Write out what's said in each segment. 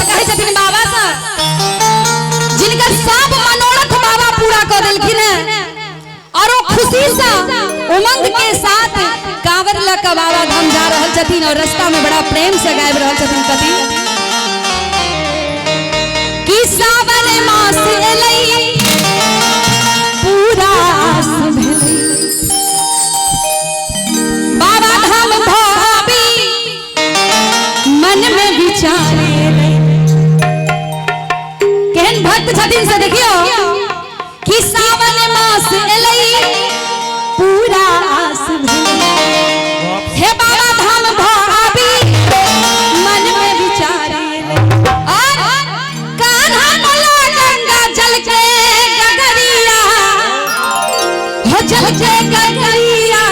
कहे छथिन बाबा सा जिनका सब मनोरथ बाबा पूरा कर देलखिन और वो खुशी से उमंग के साथ कांवर लका बाबा धाम जा रहल छथिन और रास्ता में बड़ा प्रेम से गायब रहल छथिन कथी कि सावन मास एलै पूरा आस भेलै बाबा धाम भाभी मन में विचार केहन भक्त छथिन से देखियो कि सावन मास एलै पूरा आस भेलै हे बाबा धाम भाभी मन में विचार और कान्हा मला गंगा जल के गगरिया हो जल के गगरिया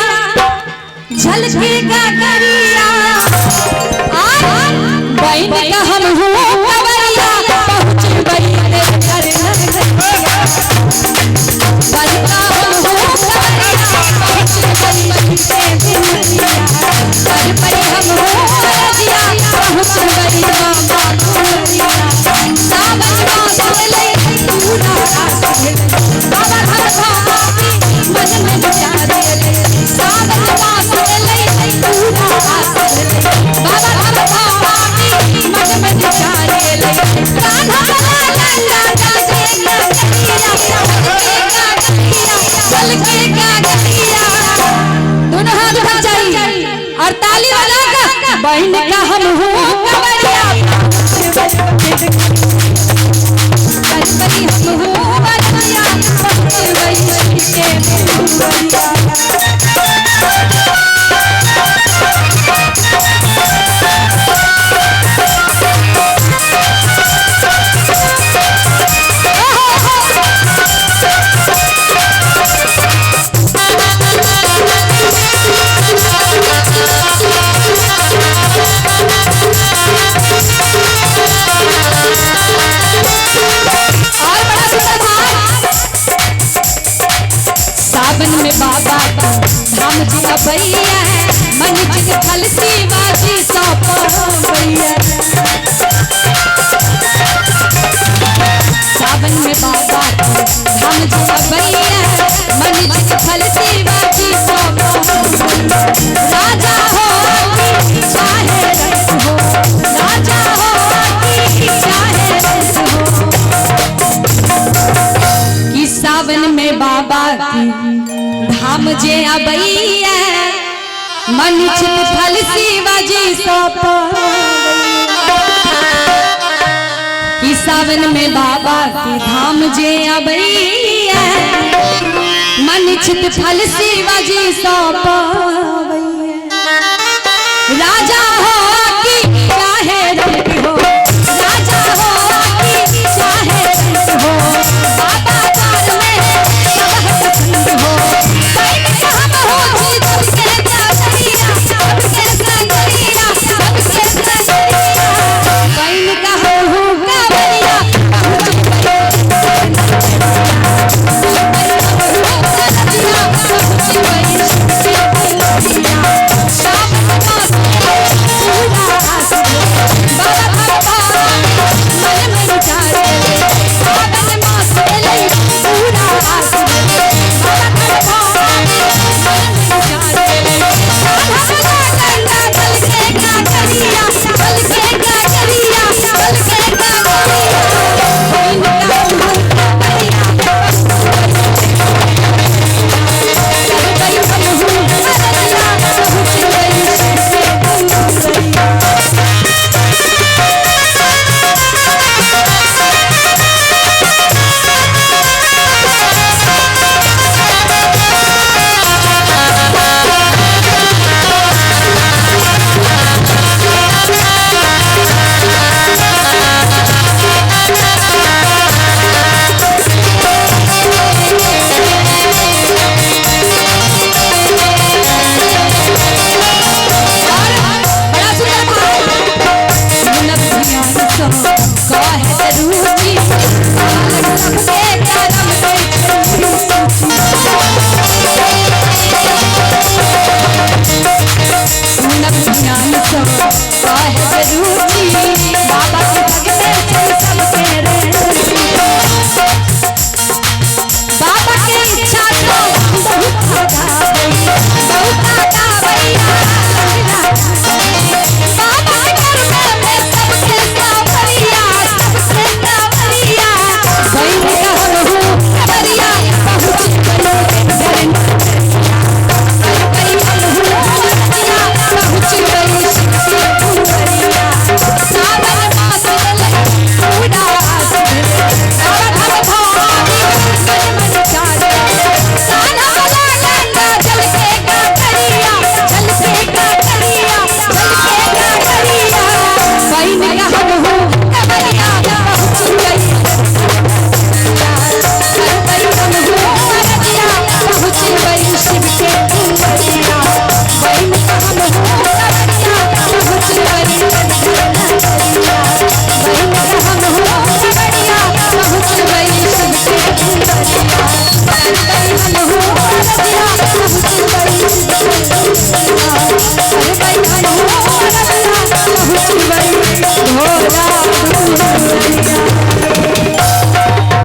जल के गगरिया बहन का हम हो कवरिया पहुंच गई तेरे घर नगरिया बहन का हम हो कवरिया पहुंच गई तेरे नगरिया घर पर हम हो रजिया पहुंच गई बाबा नगरिया सावन मास एलै पूरा आस भेलै बाबा धाम भाभी मन में विचार एलै सावन मास एलै पूरा आस भेलै बाबा धाम भाभी मन में विचार एलै कान्हा मला गंगा जल के गगरिया जल के गगरिया दोनों हाथ उठा चाहिए और ताली वाला का बहन का हम हो कवरिया गणपति हम हो बलिया पहुंच गई के बलिया सावन में बाबा धाम जी अबैया मन चित फल शिवाजी सौंपैया सावन में बाबा धाम जी अबैया मन चित फल शिवाजी सौंपैया राजा हो कि चाहे रंग हो राजा हो कि चाहे रंग हो कि सावन में बाबा की धाम जे अबैया मन चित फल शिवाजी सौंपैया कि सावन में बाबा की धाम जे अबैया मन चित फल शिवाजी सौंपैया।